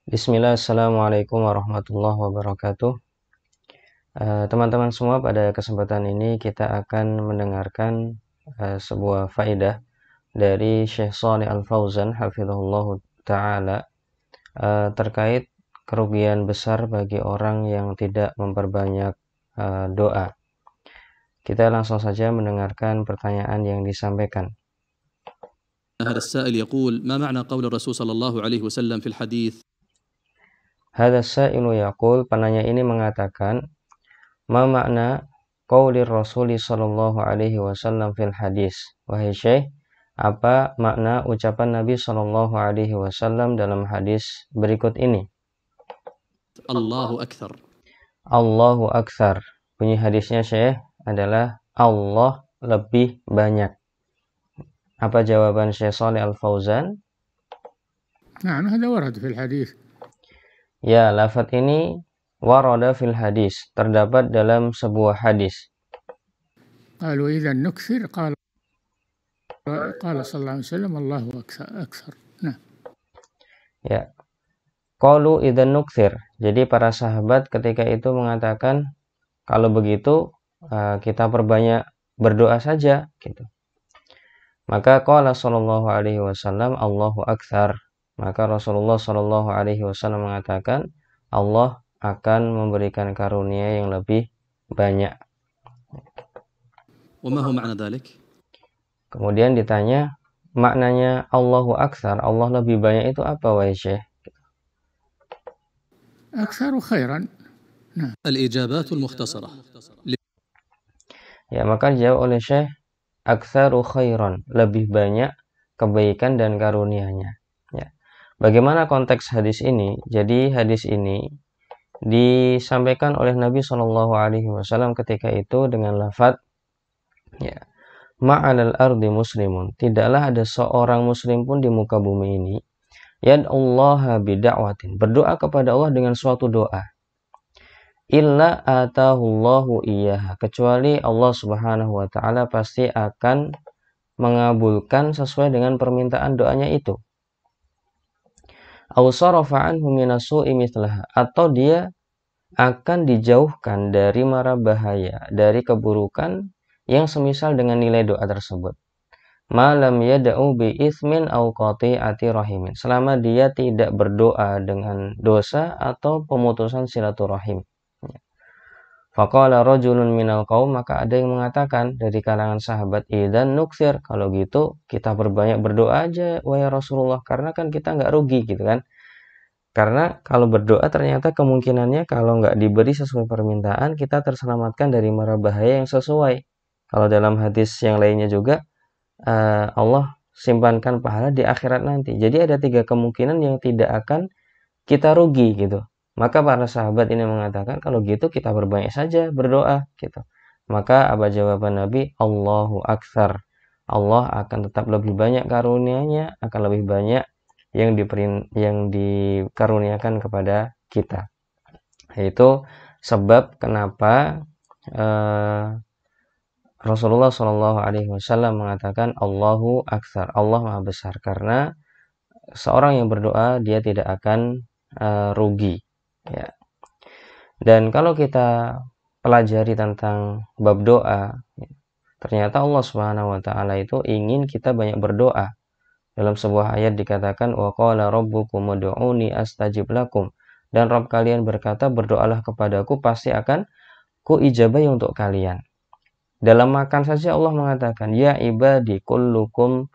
Bismillah, Assalamualaikum warahmatullahi wabarakatuh. Teman-teman semua, pada kesempatan ini kita akan mendengarkan sebuah faedah dari Syekh Shalih Al-Fauzan hafizahullah ta'ala terkait kerugian besar bagi orang yang tidak memperbanyak doa. Kita langsung saja mendengarkan pertanyaan yang disampaikan. هذا السائل يقول: ما معنى قول الرسول صلى الله عليه وسلم في الحديث؟ Hadza sa'ilu yaqul, penanya ini mengatakan, ma makna qaulir Rasuli sallallahu alaihi wasallam fil hadis. Wahai Syekh, apa makna ucapan Nabi sallallahu alaihi wasallam dalam hadis berikut ini? Allahu akthar. Allahu akthar. Bunyi hadisnya Syekh adalah Allah lebih banyak. Apa jawaban Syekh Shalih Al-Fauzan? نعم هذا ورد في الحديث. Ya, lafaz ini warada fil hadis, terdapat dalam sebuah hadis. قالوا إذا نكثر قال صلى الله عليه وسلم الله أكثر. Nah. Ya. Qalu idzan nukthir. Jadi para sahabat ketika itu mengatakan, kalau begitu kita perbanyak berdoa saja gitu. Maka qala sallallahu alaihi wasallam Allahu aktsar. Maka Rasulullah sallallahu alaihi wasallam mengatakan, Allah akan memberikan karunia yang lebih banyak. وما هو معنى ذلك؟ Kemudian ditanya, maknanya Allahu aktsar, Allah lebih banyak itu apa, wahai Syekh? أكثر خيرا. Nah. الإجابات المختصرة. Ya, maka dijawab oleh Syekh, aktsaru khairan, lebih banyak kebaikan dan karunia-Nya. Ya. Bagaimana konteks hadis ini? Jadi hadis ini disampaikan oleh Nabi Shallallahu alaihi wasallam ketika itu dengan lafaz, ya, ma'alal ardi muslimun, tidaklah ada seorang muslim pun di muka bumi ini yad'ullaha bida'watin, berdoa kepada Allah dengan suatu doa, illa atahullahu iyyaha, kecuali Allah Subhanahu wa taala pasti akan mengabulkan sesuai dengan permintaan doanya itu. Aw sarafa anhu minasu'i mithlaha, atau dia akan dijauhkan dari mara bahaya, dari keburukan yang semisal dengan nilai doa tersebut. Malam yad'u bi itsmin aw qati'ati rahimin, selama dia tidak berdoa dengan dosa atau pemutusan silaturahim. Faqala rajulun minal qaum, maka ada yang mengatakan dari kalangan sahabat, idzan nukthir, kalau gitu kita berbanyak berdoa aja wahai Rasulullah, karena kan kita nggak rugi gitu kan. Karena kalau berdoa ternyata kemungkinannya kalau nggak diberi sesuai permintaan, kita terselamatkan dari mara bahaya yang sesuai. Kalau dalam hadis yang lainnya juga, Allah simpankan pahala di akhirat nanti. Jadi ada 3 kemungkinan yang tidak akan kita rugi gitu. Maka para sahabat ini mengatakan, kalau gitu kita berbanyak saja berdoa gitu. Maka apa jawaban Nabi? Allahu aktsar. Allah akan tetap lebih banyak karunia-Nya, akan lebih banyak yang dikaruniakan kepada kita. Yaitu sebab kenapa Rasulullah Shallallahu alaihi wasallam mengatakan Allahu aktsar, Allah Maha besar, karena seorang yang berdoa dia tidak akan rugi. Ya. Dan kalau kita pelajari tentang bab doa, ternyata Allah Subhanahu wa taala itu ingin kita banyak berdoa. Dalam sebuah ayat dikatakan, wa qala rabbukum ud'uni astajib lakum, dan Rabb kalian berkata, berdoalah kepadaku pasti akan ku ijabahi untuk kalian. Dalam makan saja Allah mengatakan, ya ibadi kullukum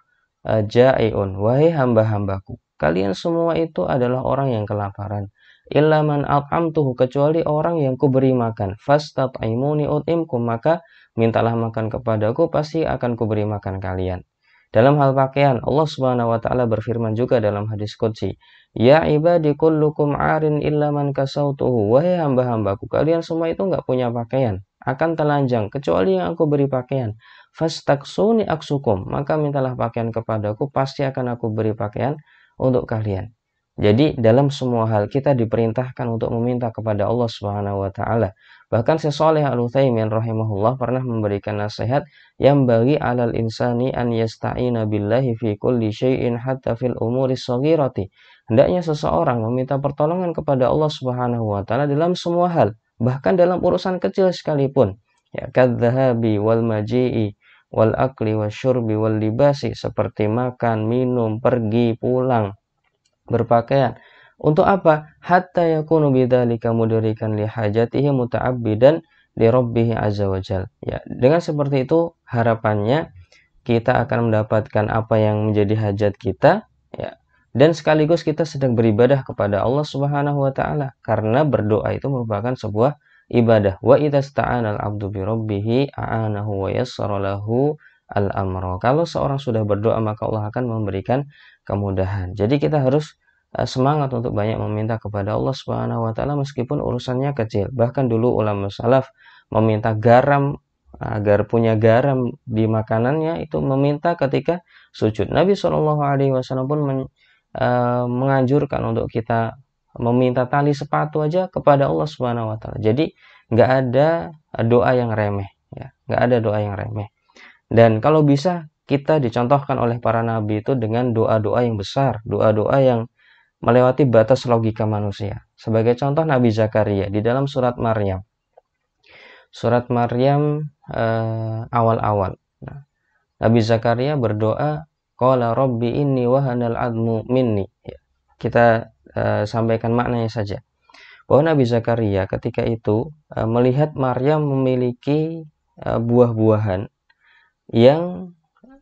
ja'iun, wahai hamba-hambaku, kalian semua itu adalah orang yang kelaparan. Illa man at'amtuhu, kecuali orang yang kuberi makan. Fastat'imuni ut'imkum, maka mintalah makan kepadaku, pasti akan kuberi makan kalian. Dalam hal pakaian, Allah Subhanahu wa taala berfirman juga dalam hadis qudsi, ya ibadi kullukum 'arin illa man kasautuhu, wahai hamba-hambaku, kalian semua itu enggak punya pakaian, akan telanjang kecuali yang aku beri pakaian. Fastaksuni aksukum, maka mintalah pakaian kepadaku, pasti akan aku beri pakaian untuk kalian. Jadi dalam semua hal kita diperintahkan untuk meminta kepada Allah Subhanahu wa taala. Bahkan Syekh Shalih Al-Utsaimin rahimahullah pernah memberikan nasihat, yang bagi 'alal insani an yasta'ina billahi fi kulli syai'in hatta fil umuri shaghirati. hendaknya seseorang meminta pertolongan kepada Allah Subhanahu wa taala dalam semua hal, bahkan dalam urusan kecil sekalipun. Ya, kadzahabi wal maji'i wal akli wasyurbi wal libasi, seperti makan, minum, pergi, pulang, berpakaian. Untuk apa? Hatta yakunu bidzalika mudrikan li hajatihi muta'abbidan li rabbih azza wajal. Ya, dengan seperti itu harapannya kita akan mendapatkan apa yang menjadi hajat kita, ya. Dan sekaligus kita sedang beribadah kepada Allah Subhanahu wa taala, karena berdoa itu merupakan sebuah ibadah. Wa idza sta'ana al-'abdu bi rabbih a'anahu wa yassara lahu al-amra. Kalau seorang sudah berdoa maka Allah akan memberikan kemudahan. Jadi kita harus semangat untuk banyak meminta kepada Allah Subhanahu wa taala meskipun urusannya kecil. Bahkan dulu ulama salaf meminta garam, agar punya garam di makanannya, itu meminta ketika sujud. Nabi SAW pun menganjurkan untuk kita meminta tali sepatu aja kepada Allah Subhanahu wa taala. Jadi nggak ada doa yang remeh, ya. Nggak ada doa yang remeh. Dan kalau bisa kita dicontohkan oleh para nabi itu dengan doa-doa yang besar, doa-doa yang melewati batas logika manusia. Sebagai contoh Nabi Zakaria di dalam surat Maryam. Surat Maryam awal-awal. Nah, Nabi Zakaria berdoa, qala rabbi inni wahanal admu minni. Ya, kita sampaikan maknanya saja. Bahwa Nabi Zakaria ketika itu melihat Maryam memiliki buah-buahan yang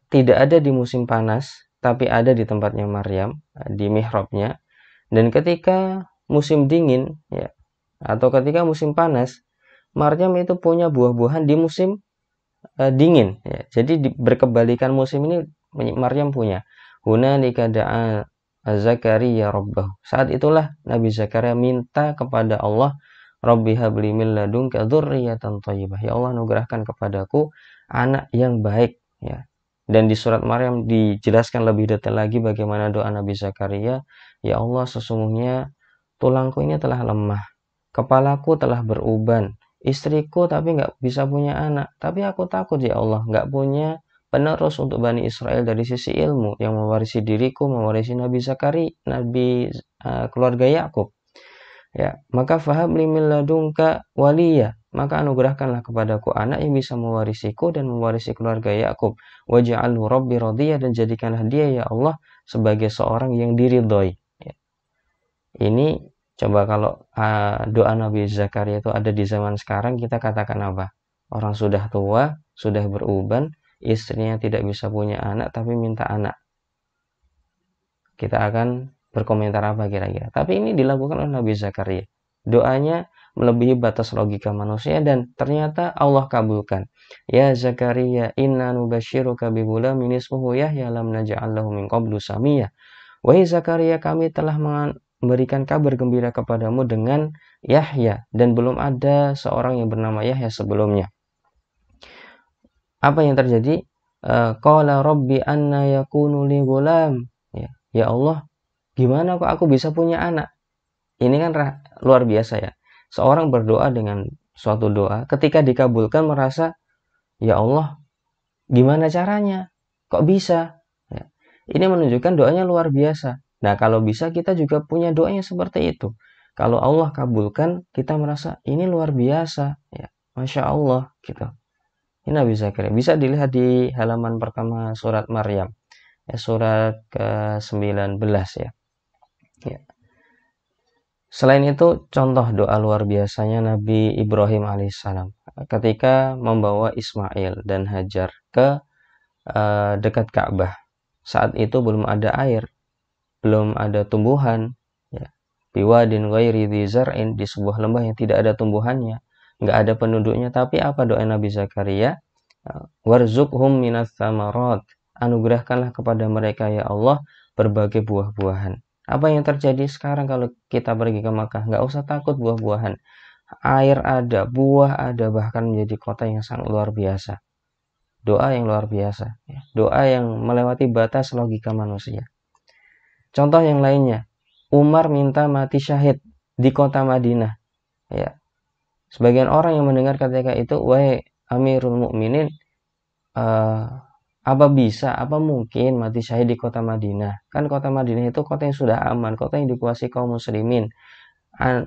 tidak ada di musim panas, tapi ada di tempatnya Maryam, di mihrabnya. Dan ketika musim dingin, ya, atau ketika musim panas, Maryam itu punya buah-buahan di musim dingin, ya. Jadi berkebalikan musim ini Maryam punya. Hunalika da'a Zakaria rabbahu. Saat itulah Nabi Zakaria minta kepada Allah, Rabbi habli min ladunka dzurriyyatan thayyibah. Ya Allah, anugerahkan kepadaku anak yang baik, ya. Dan di surat Maryam dijelaskan lebih detail lagi bagaimana doa Nabi Zakaria. Ya Allah, sesungguhnya tulangku ini telah lemah, kepalaku telah beruban, istriku tapi nggak bisa punya anak. Tapi aku takut ya Allah, nggak punya penerus untuk Bani Israel dari sisi ilmu yang mewarisi diriku, mewarisi Nabi Zakaria, keluarga Yakub. Ya, maka fahab li min ladunka waliya, maka anugerahkanlah kepadaku anak yang bisa mewarisiku dan mewarisi keluarga Yakub. Waj'alhu rabbi radiyah, dan jadikanlah dia ya Allah sebagai seorang yang diridhoi. Ya. Ini coba kalau doa Nabi Zakaria itu ada di zaman sekarang, kita katakan apa? Orang sudah tua, sudah beruban, istrinya tidak bisa punya anak tapi minta anak. Kita akan berkomentar apa kira-kira? Tapi ini dilakukan oleh Nabi Zakaria. Doanya melebihi batas logika manusia dan ternyata Allah kabulkan. Ya Zakaria, inna nubasyiruka bi ghulamin ismuhu Yahya lam naj'al lahu min qablu samiyya. Wahai Zakaria, kami telah memberikan kabar gembira kepadamu dengan Yahya, dan belum ada seorang yang bernama Yahya sebelumnya. Apa yang terjadi? Qala rabbi anna yakunu li ghulam. Ya Allah, gimana kok aku bisa punya anak? Ini kan luar biasa ya. Seorang berdoa dengan suatu doa, ketika dikabulkan merasa, ya Allah, gimana caranya? Kok bisa? Ya. Ini menunjukkan doanya luar biasa. Nah, kalau bisa kita juga punya doa yang seperti itu. Kalau Allah kabulkan, kita merasa ini luar biasa. Ya, Masya Allah, gitu. Ini Nabi Zakaria. Bisa dilihat di halaman pertama surat Maryam. Ya, surat ke-19 ya. Ya. Selain itu, contoh doa luar biasanya Nabi Ibrahim alaihissalam ketika membawa Ismail dan Hajar ke dekat Ka'bah. Saat itu belum ada air, belum ada tumbuhan, ya. Biwadin ghairi dzi zar'in, di sebuah lembah yang tidak ada tumbuhannya, nggak ada penduduknya. Tapi apa doa Nabi Zakaria? Warzuqhum minas tsamarat, anugerahkanlah kepada mereka ya Allah berbagai buah-buahan. Apa yang terjadi sekarang kalau kita pergi ke Makkah? Nggak usah takut buah-buahan. Air ada, buah ada, bahkan menjadi kota yang sangat luar biasa. Doa yang luar biasa. Ya. Doa yang melewati batas logika manusia. Contoh yang lainnya, Umar minta mati syahid di kota Madinah. Ya. Sebagian orang yang mendengar ketika itu, wahai Amirul Mukminin, apa mungkin mati syahid di kota Madinah? Kan kota Madinah itu kota yang sudah aman, kota yang dikuasai kaum muslimin.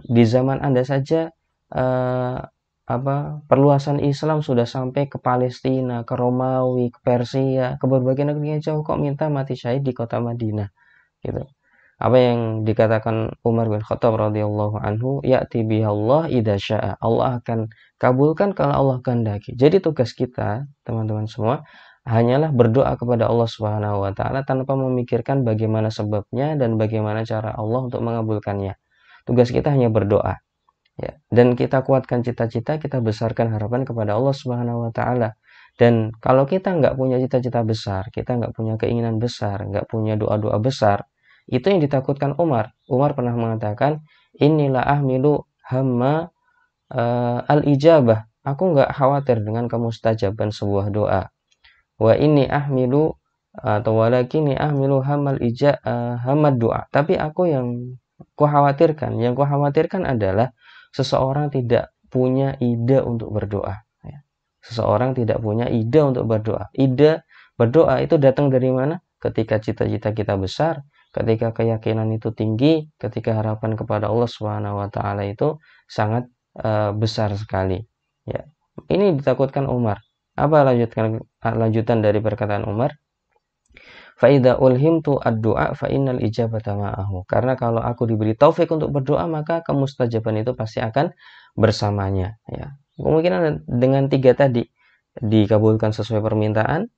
Di zaman Anda saja perluasan Islam sudah sampai ke Palestina, ke Romawi, ke Persia, ke berbagai negeri yang jauh, kok minta mati syahid di kota Madinah, gitu. Apa yang dikatakan Umar bin Khattab radhiyallahu anhu, ya'ti bihallah idza syaa. Allah akan kabulkan kalau Allah kehendaki. Jadi tugas kita, teman-teman semua, hanyalah berdoa kepada Allah Subhanahu wa taala tanpa memikirkan bagaimana sebabnya dan bagaimana cara Allah untuk mengabulkannya. Tugas kita hanya berdoa. Ya, dan kita kuatkan cita-cita, kita besarkan harapan kepada Allah Subhanahu wa taala. Dan kalau kita nggak punya cita-cita besar, kita nggak punya keinginan besar, nggak punya doa-doa besar, itu yang ditakutkan Umar. Umar pernah mengatakan, inilah ahmilu hamma al-ijabah. Aku nggak khawatir dengan kemustajaban sebuah doa. Wa ini ahmilu atau walakini ahmilu hamad doa. Tapi aku yang kukhawatirkan adalah seseorang tidak punya ide untuk berdoa. Seseorang tidak punya ide untuk berdoa. Ide berdoa itu datang dari mana? Ketika cita-cita kita besar, ketika keyakinan itu tinggi, ketika harapan kepada Allah Subhanahu wa taala itu sangat besar sekali. Ya. Ini ditakutkan Umar. Apa lanjutan dari perkataan Umar? Faida ulhimtu ad-du'a fa innal ijabata ma'ahu. Karena kalau aku diberi taufik untuk berdoa, maka kemustajaban itu pasti akan bersamanya. Ya. Kemungkinan dengan 3 tadi, dikabulkan sesuai permintaan,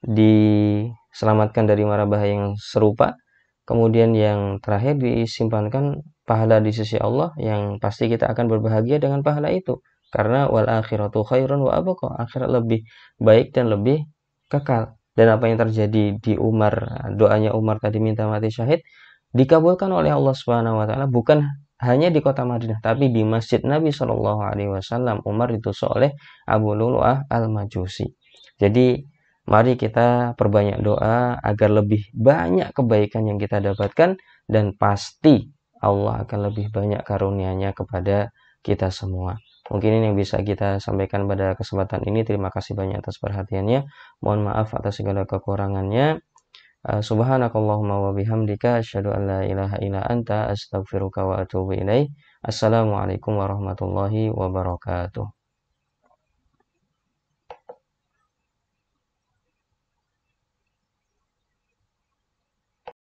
diselamatkan dari mara bahaya yang serupa, kemudian yang terakhir disimpankan pahala di sisi Allah yang pasti kita akan berbahagia dengan pahala itu. Karena wal akhiratu khairun wa abqa, akhirat lebih baik dan lebih kekal. Dan apa yang terjadi di Umar, doanya Umar tadi minta mati syahid, dikabulkan oleh Allah Subhanahu wa taala bukan hanya di kota Madinah, tapi di Masjid Nabi Shallallahu alaihi wasallam. Umar ditusuk oleh Abu Lu'lu'ah al-Majusi. Jadi mari kita perbanyak doa agar lebih banyak kebaikan yang kita dapatkan, dan pasti Allah akan lebih banyak karunia-Nya kepada kita semua. Mungkin ini yang bisa kita sampaikan pada kesempatan ini. Terima kasih banyak atas perhatiannya. Mohon maaf atas segala kekurangannya. Subhanakallahumma wa bihamdika asyhadu an la ilaha illa anta astaghfiruka wa atubu ilaik. Assalamualaikum warahmatullahi wabarakatuh.